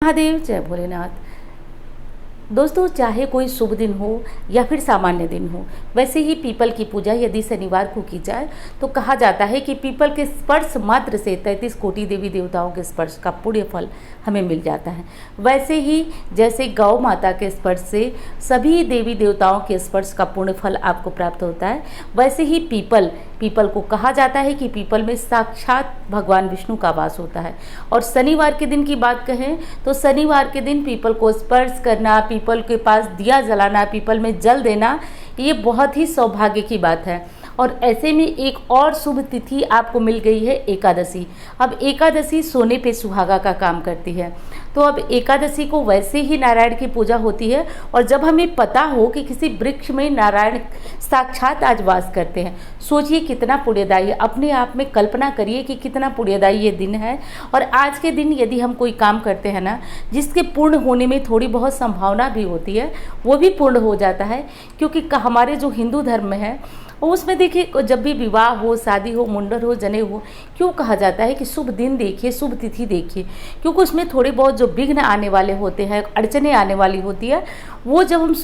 महादेव, जय भोलेनाथ। दोस्तों, चाहे कोई शुभ दिन हो या फिर सामान्य दिन हो, वैसे ही पीपल की पूजा यदि शनिवार को की जाए तो कहा जाता है कि पीपल के स्पर्श मात्र से 33 कोटि देवी देवताओं के स्पर्श का पुण्य फल हमें मिल जाता है। वैसे ही जैसे गौ माता के स्पर्श से सभी देवी देवताओं के स्पर्श का पुण्य फल आपको प्राप्त होता है, वैसे ही पीपल को कहा जाता है कि पीपल में साक्षात भगवान विष्णु का वास होता है। और शनिवार के दिन की बात कहें तो शनिवार के दिन पीपल को स्पर्श करना, पीपल के पास दिया जलाना, पीपल में जल देना, ये बहुत ही सौभाग्य की बात है। और ऐसे में एक और शुभ तिथि आपको मिल गई है, एकादशी। अब एकादशी सोने पे सुहागा का काम करती है, तो अब एकादशी को वैसे ही नारायण की पूजा होती है। और जब हमें पता हो कि किसी वृक्ष में नारायण साक्षात आज वास करते हैं, सोचिए कितना पुण्यदायी, अपने आप में कल्पना करिए कि कितना पुण्यदायी ये दिन है। और आज के दिन यदि हम कोई काम करते हैं ना, जिसके पूर्ण होने में थोड़ी बहुत संभावना भी होती है, वो भी पूर्ण हो जाता है। क्योंकि हमारे जो हिंदू धर्म में है उसमें देखिए, जब भी विवाह हो, शादी हो, मुंडन हो, जनेऊ हो, क्यों कहा जाता है कि शुभ दिन देखिए, शुभ तिथि देखिए? क्योंकि उसमें थोड़े बहुत जो विघ्न आने वाले होते हैं, अड़चने आने वाली होती है, वो जब हम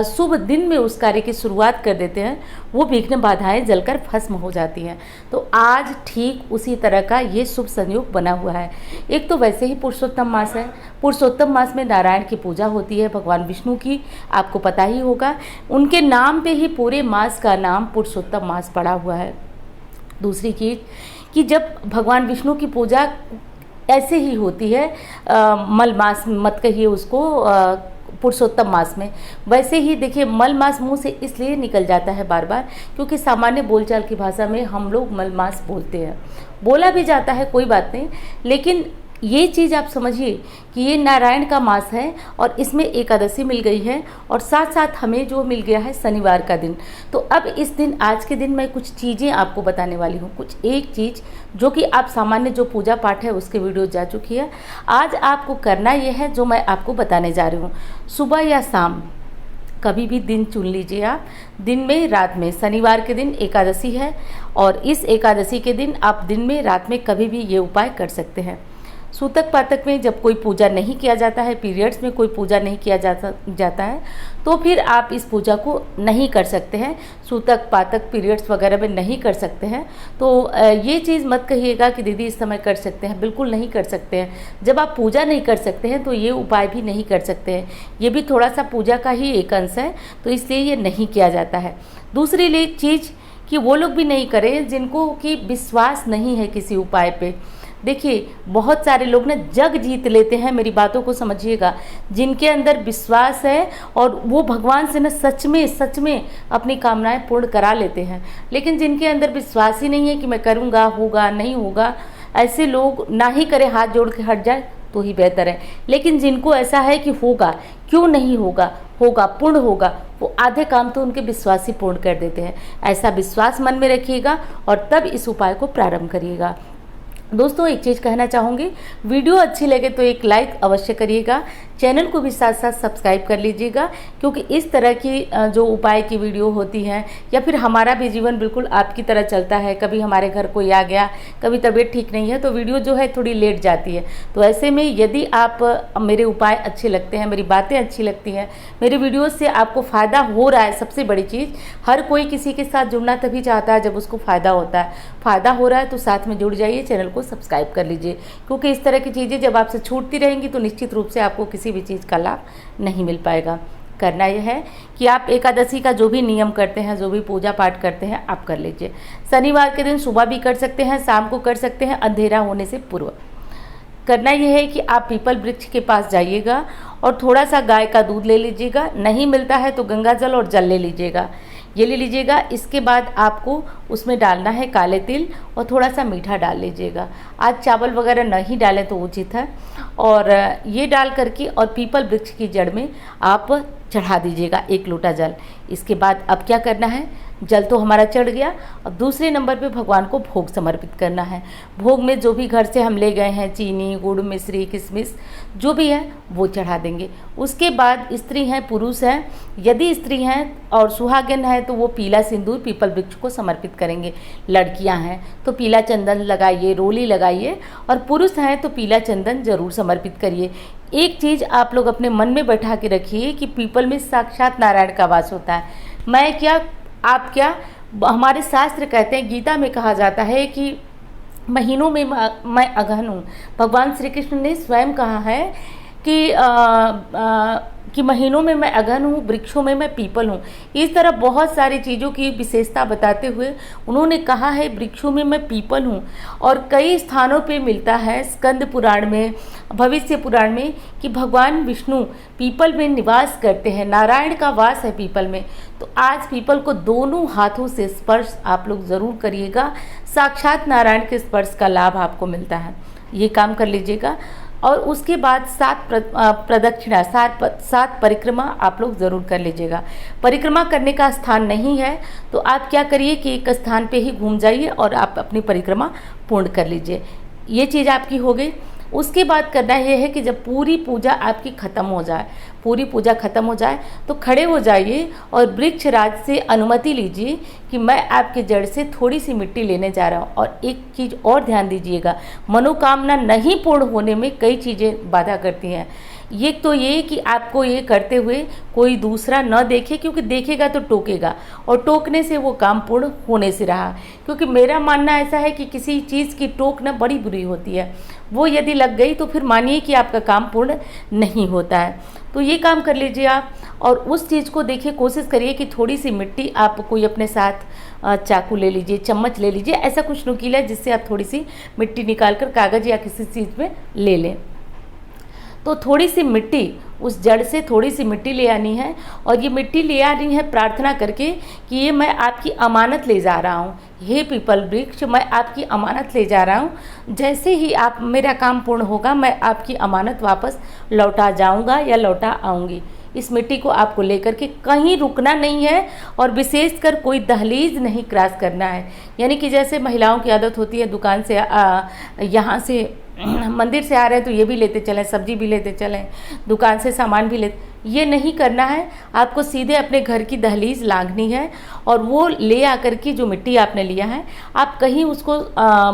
शुभ दिन में उस कार्य की शुरुआत कर देते हैं, वो विघ्न बाधाएं जलकर भस्म हो जाती हैं। तो आज ठीक उसी तरह का ये शुभ संयोग बना हुआ है। एक तो वैसे ही पुरुषोत्तम मास है, पुरुषोत्तम मास में नारायण की पूजा होती है, भगवान विष्णु की, आपको पता ही होगा। उनके नाम पे ही पूरे मास का नाम पुरुषोत्तम मास पड़ा हुआ है। दूसरी चीज़ कि जब भगवान विष्णु की पूजा ऐसे ही होती है, मल मास मत कहिए उसको, पुरुषोत्तम मास में, वैसे ही देखिए मल मास मुंह से इसलिए निकल जाता है बार बार क्योंकि सामान्य बोलचाल की भाषा में हम लोग मल मास बोलते हैं, बोला भी जाता है, कोई बात नहीं। लेकिन ये चीज़ आप समझिए कि ये नारायण का मास है और इसमें एकादशी मिल गई है और साथ साथ हमें जो मिल गया है शनिवार का दिन। तो अब इस दिन, आज के दिन मैं कुछ चीज़ें आपको बताने वाली हूँ। कुछ एक चीज़ जो कि आप सामान्य जो पूजा पाठ है उसके वीडियो जा चुकी है, आज आपको करना ये है जो मैं आपको बताने जा रही हूँ। सुबह या शाम कभी भी दिन चुन लीजिए आप, दिन में, रात में। शनिवार के दिन एकादशी है और इस एकादशी के दिन आप दिन में, रात में कभी भी ये उपाय कर सकते हैं। सूतक पातक में जब कोई पूजा नहीं किया जाता है, पीरियड्स में कोई पूजा नहीं किया जाता है, तो फिर आप इस पूजा को नहीं कर सकते हैं। सूतक पातक पीरियड्स वगैरह में नहीं कर सकते हैं। तो ये चीज़ मत कहिएगा कि दीदी इस समय कर सकते हैं, बिल्कुल नहीं कर सकते हैं। जब आप पूजा नहीं कर सकते हैं तो ये उपाय भी नहीं कर सकते हैं। ये भी थोड़ा सा पूजा का ही एक अंश है, तो इसलिए ये नहीं किया जाता है। दूसरी चीज़ कि वो लोग भी नहीं करें जिनको कि विश्वास नहीं है किसी उपाय पे। देखिए, बहुत सारे लोग ना जग जीत लेते हैं, मेरी बातों को समझिएगा, जिनके अंदर विश्वास है और वो भगवान से ना सच में अपनी कामनाएं पूर्ण करा लेते हैं। लेकिन जिनके अंदर विश्वास ही नहीं है कि मैं करूँगा, होगा नहीं होगा, ऐसे लोग ना ही करें, हाथ जोड़ के हट जाए तो ही बेहतर है। लेकिन जिनको ऐसा है कि होगा, क्यों नहीं होगा, होगा, पूर्ण होगा, वो आधे काम तो उनके विश्वास ही पूर्ण कर देते हैं। ऐसा विश्वास मन में रखिएगा और तब इस उपाय को प्रारंभ करिएगा। दोस्तों, एक चीज़ कहना चाहूँगी, वीडियो अच्छी लगे तो एक लाइक अवश्य करिएगा, चैनल को भी साथ साथ सब्सक्राइब कर लीजिएगा, क्योंकि इस तरह की जो उपाय की वीडियो होती हैं, या फिर हमारा भी जीवन बिल्कुल आपकी तरह चलता है, कभी हमारे घर कोई आ गया, कभी तबीयत ठीक नहीं है, तो वीडियो जो है थोड़ी लेट जाती है। तो ऐसे में यदि आप मेरे उपाय अच्छे लगते हैं, मेरी बातें अच्छी लगती हैं, मेरे वीडियो से आपको फ़ायदा हो रहा है, सबसे बड़ी चीज़, हर कोई किसी के साथ जुड़ना तभी चाहता है जब उसको फ़ायदा होता है। फ़ायदा हो रहा है तो साथ में जुड़ जाइए, चैनल को सब्सक्राइब कर लीजिए, क्योंकि इस तरह की चीज़ें जब आपसे छूटती रहेंगी तो निश्चित रूप से आपको किसी भी चीज़ का लाभ नहीं मिल पाएगा। करना यह है कि आप एकादशी का जो भी नियम करते हैं, जो भी पूजा पाठ करते हैं, आप कर लीजिए। शनिवार के दिन सुबह भी कर सकते हैं, शाम को कर सकते हैं, अंधेरा होने से पूर्व। करना यह है कि आप पीपल वृक्ष के पास जाइएगा और थोड़ा सा गाय का दूध ले लीजिएगा, नहीं मिलता है तो गंगा जल और जल ले लीजिएगा, ये ले लीजिएगा। इसके बाद आपको उसमें डालना है काले तिल और थोड़ा सा मीठा डाल लीजिएगा। आज चावल वगैरह नहीं डालें तो उचित है। और ये डाल करके और पीपल वृक्ष की जड़ में आप चढ़ा दीजिएगा 1 लोटा जल। इसके बाद अब क्या करना है, जल तो हमारा चढ़ गया, अब दूसरे नंबर पे भगवान को भोग समर्पित करना है। भोग में जो भी घर से हम ले गए हैं, चीनी, गुड़, मिश्री, किशमिश जो भी है वो चढ़ा देंगे। उसके बाद स्त्री हैं, पुरुष हैं, यदि स्त्री हैं और सुहागिन है तो वो पीला सिंदूर पीपल वृक्ष को समर्पित करेंगे। लड़कियां हैं तो पीला चंदन लगाइए, रोली लगाइए, और पुरुष हैं तो पीला चंदन जरूर समर्पित करिए। एक चीज़ आप लोग अपने मन में बैठा के रखिए कि पीपल में साक्षात नारायण का वास होता है। मैं क्या, आप क्या, हमारे शास्त्र कहते हैं, गीता में कहा जाता है कि महीनों में मैं अगहन हूँ। भगवान श्री कृष्ण ने स्वयं कहा है कि महीनों में मैं अगहन हूँ, वृक्षों में मैं पीपल हूँ। इस तरह बहुत सारी चीज़ों की विशेषता बताते हुए उन्होंने कहा है वृक्षों में मैं पीपल हूँ। और कई स्थानों पे मिलता है, स्कंद पुराण में, भविष्य पुराण में, कि भगवान विष्णु पीपल में निवास करते हैं, नारायण का वास है पीपल में। तो आज पीपल को दोनों हाथों से स्पर्श आप लोग ज़रूर करिएगा, साक्षात नारायण के स्पर्श का लाभ आपको मिलता है। ये काम कर लीजिएगा। और उसके बाद 7 प्रदक्षिणा, 7 परिक्रमा आप लोग ज़रूर कर लीजिएगा। परिक्रमा करने का स्थान नहीं है तो आप क्या करिए कि एक स्थान पे ही घूम जाइए और आप अपनी परिक्रमा पूर्ण कर लीजिए। ये चीज़ आपकी हो गई। उसके बाद करना यह है कि जब पूरी पूजा आपकी ख़त्म हो जाए, पूरी पूजा ख़त्म हो जाए तो खड़े हो जाइए और वृक्षराज से अनुमति लीजिए कि मैं आपके जड़ से थोड़ी सी मिट्टी लेने जा रहा हूँ। और एक चीज़ और ध्यान दीजिएगा, मनोकामना नहीं पूर्ण होने में कई चीज़ें बाधा करती हैं। ये तो ये कि आपको ये करते हुए कोई दूसरा न देखे, क्योंकि देखेगा तो टोकेगा और टोकने से वो काम पूर्ण होने से रहा। क्योंकि मेरा मानना ऐसा है कि किसी चीज़ की टोक न बड़ी बुरी होती है, वो यदि लग गई तो फिर मानिए कि आपका काम पूर्ण नहीं होता है। तो ये काम कर लीजिए आप। और उस चीज़ को देखिए, कोशिश करिए कि थोड़ी सी मिट्टी आप कोई अपने साथ चाकू ले लीजिए, चम्मच ले लीजिए, ऐसा कुछ नुकीला जिससे आप थोड़ी सी मिट्टी निकाल कर कागज़ या किसी चीज़ में ले लें। तो थोड़ी सी मिट्टी, उस जड़ से थोड़ी सी मिट्टी ले आनी है। और ये मिट्टी ले आनी है प्रार्थना करके कि ये मैं आपकी अमानत ले जा रहा हूँ, हे पीपल वृक्ष, मैं आपकी अमानत ले जा रहा हूँ। जैसे ही आप मेरा काम पूर्ण होगा मैं आपकी अमानत वापस लौटा जाऊँगा या लौटा आऊँगी। इस मिट्टी को आपको लेकर के कहीं रुकना नहीं है और विशेषकर कोई दहलीज नहीं क्रॉस करना है। यानी कि जैसे महिलाओं की आदत होती है, दुकान से यहाँ से मंदिर से आ रहे हैं तो ये भी लेते चलें, सब्जी भी लेते चलें, दुकान से सामान भी लेते, ये नहीं करना है। आपको सीधे अपने घर की दहलीज लांघनी है और वो ले आकर के जो मिट्टी आपने लिया है आप कहीं उसको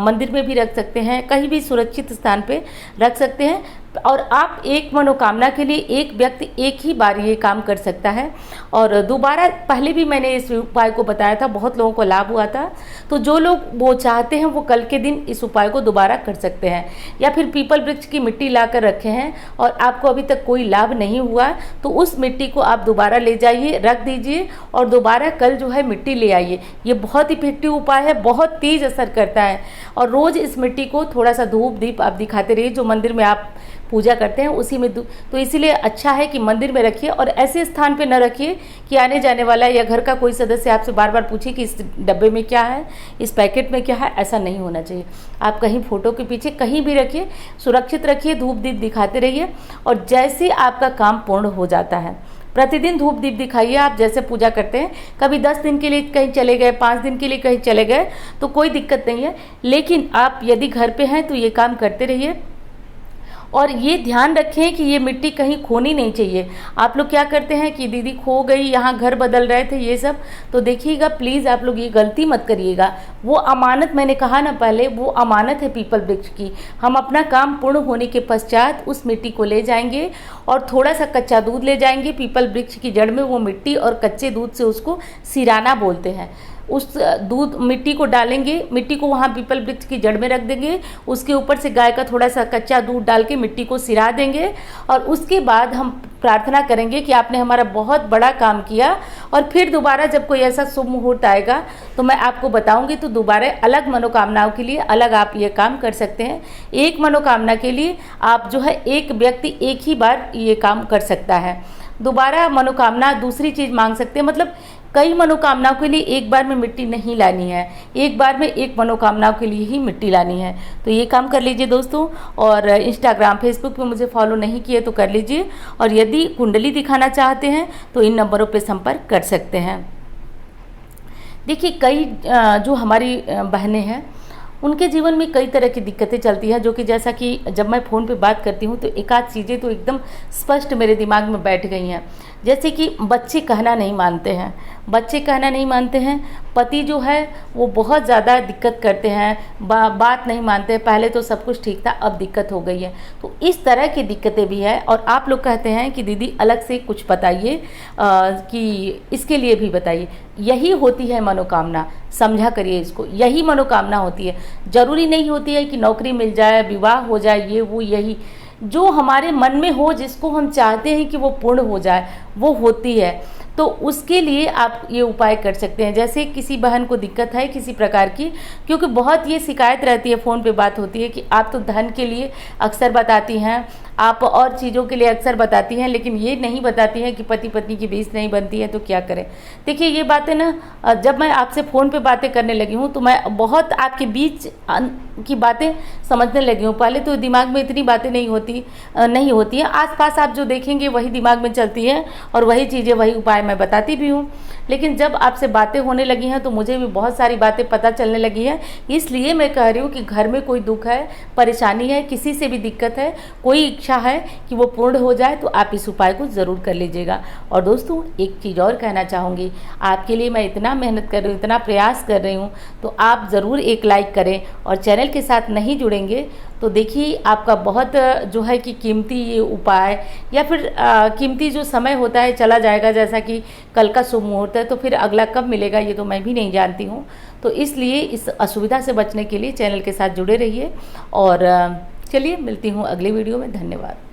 मंदिर में भी रख सकते हैं, कहीं भी सुरक्षित स्थान पे रख सकते हैं। और आप एक मनोकामना के लिए एक व्यक्ति एक ही बार ये काम कर सकता है। और दोबारा, पहले भी मैंने इस उपाय को बताया था, बहुत लोगों को लाभ हुआ था। तो जो लोग वो चाहते हैं वो कल के दिन इस उपाय को दोबारा कर सकते हैं। या फिर पीपल वृक्ष की मिट्टी ला कर रखे हैं और आपको अभी तक कोई लाभ नहीं हुआ तो उस मिट्टी को आप दोबारा ले जाइए, रख दीजिए और दोबारा कल जो है मिट्टी ले आइए। ये बहुत इफेक्टिव उपाय है, बहुत तेज असर करता है। और रोज़ इस मिट्टी को थोड़ा सा धूप दीप आप दिखाते रहिए, जो मंदिर में आप पूजा करते हैं उसी में। तो इसीलिए अच्छा है कि मंदिर में रखिए और ऐसे स्थान पे न रखिए कि आने जाने वाला या घर का कोई सदस्य आपसे बार बार पूछे कि इस डब्बे में क्या है, इस पैकेट में क्या है। ऐसा नहीं होना चाहिए। आप कहीं फोटो के पीछे कहीं भी रखिए, सुरक्षित रखिए, धूप दीप दिखाते रहिए। और जैसे आपका काम पूर्ण हो जाता है, प्रतिदिन धूप दीप दिखाइए। आप जैसे पूजा करते हैं, कभी 10 दिन के लिए कहीं चले गए, 5 दिन के लिए कहीं चले गए तो कोई दिक्कत नहीं है। लेकिन आप यदि घर पे हैं तो ये काम करते रहिए। और ये ध्यान रखें कि ये मिट्टी कहीं खोनी नहीं चाहिए। आप लोग क्या करते हैं कि दीदी खो गई, यहाँ घर बदल रहे थे, ये सब, तो देखिएगा प्लीज़ आप लोग ये गलती मत करिएगा। वो अमानत, मैंने कहा ना पहले, वो अमानत है पीपल वृक्ष की। हम अपना काम पूर्ण होने के पश्चात उस मिट्टी को ले जाएंगे और थोड़ा सा कच्चा दूध ले जाएंगे। पीपल वृक्ष की जड़ में वो मिट्टी और कच्चे दूध से उसको सिराना बोलते हैं। उस दूध मिट्टी को डालेंगे, मिट्टी को वहाँ पीपल वृक्ष की जड़ में रख देंगे, उसके ऊपर से गाय का थोड़ा सा कच्चा दूध डाल के मिट्टी को सिरा देंगे। और उसके बाद हम प्रार्थना करेंगे कि आपने हमारा बहुत बड़ा काम किया। और फिर दोबारा जब कोई ऐसा शुभ मुहूर्त आएगा तो मैं आपको बताऊंगी, तो दोबारा अलग मनोकामनाओं के लिए अलग आप ये काम कर सकते हैं। एक मनोकामना के लिए आप जो है एक व्यक्ति एक ही बार ये काम कर सकता है। दोबारा मनोकामना दूसरी चीज़ मांग सकते हैं। मतलब कई मनोकामनाओं के लिए एक बार में मिट्टी नहीं लानी है, एक बार में एक मनोकामनाओं के लिए ही मिट्टी लानी है। तो ये काम कर लीजिए दोस्तों। और इंस्टाग्राम फेसबुक पे मुझे फॉलो नहीं किए तो कर लीजिए। और यदि कुंडली दिखाना चाहते हैं तो इन नंबरों पे संपर्क कर सकते हैं। देखिए, कई जो हमारी बहनें हैं उनके जीवन में कई तरह की दिक्कतें चलती हैं, जो कि जैसा कि जब मैं फ़ोन पे बात करती हूँ तो एक आध चीज़ें तो एकदम स्पष्ट मेरे दिमाग में बैठ गई हैं। जैसे कि बच्चे कहना नहीं मानते हैं, बच्चे कहना नहीं मानते हैं, पति जो है वो बहुत ज़्यादा दिक्कत करते हैं, बात नहीं मानते हैं। पहले तो सब कुछ ठीक था, अब दिक्कत हो गई है। तो इस तरह की दिक्कतें भी है। और आप लोग कहते हैं कि दीदी अलग से कुछ बताइए, कि इसके लिए भी बताइए। यही होती है मनोकामना, समझा करिए इसको, यही मनोकामना होती है। ज़रूरी नहीं होती है कि नौकरी मिल जाए, विवाह हो जाए, ये वो, यही जो हमारे मन में हो, जिसको हम चाहते हैं कि वो पूर्ण हो जाए, वो होती है। तो उसके लिए आप ये उपाय कर सकते हैं। जैसे किसी बहन को दिक्कत है किसी प्रकार की, क्योंकि बहुत ये शिकायत रहती है, फ़ोन पे बात होती है कि आप तो धन के लिए अक्सर बताती हैं, आप और चीज़ों के लिए अक्सर बताती हैं, लेकिन ये नहीं बताती हैं कि पति पत्नी की बीच नहीं बनती है तो क्या करें। देखिए, ये बातें ना, जब मैं आपसे फ़ोन पे बातें करने लगी हूँ तो मैं बहुत आपके बीच की बातें समझने लगी हूँ। पहले तो दिमाग में इतनी बातें नहीं होती हैं। आसपास आप जो देखेंगे वही दिमाग में चलती है और वही चीज़ें, वही उपाय मैं बताती भी हूँ। लेकिन जब आपसे बातें होने लगी हैं तो मुझे भी बहुत सारी बातें पता चलने लगी हैं। इसलिए मैं कह रही हूँ कि घर में कोई दुख है, परेशानी है, किसी से भी दिक्कत है, कोई इच्छा है कि वो पूर्ण हो जाए, तो आप इस उपाय को ज़रूर कर लीजिएगा। और दोस्तों, एक चीज़ और कहना चाहूँगी, आपके लिए मैं इतना मेहनत कर रही हूँ, इतना प्रयास कर रही हूँ, तो आप ज़रूर एक लाइक करें। और चैनल के साथ नहीं जुड़ेंगे तो देखिए, आपका बहुत जो है कि कीमती ये उपाय या फिर कीमती जो समय होता है चला जाएगा। जैसा कि कल का शुभ मुहूर्त है, तो फिर अगला कब मिलेगा ये तो मैं भी नहीं जानती हूँ। तो इसलिए इस असुविधा से बचने के लिए चैनल के साथ जुड़े रहिए। और चलिए, मिलती हूँ अगली वीडियो में। धन्यवाद।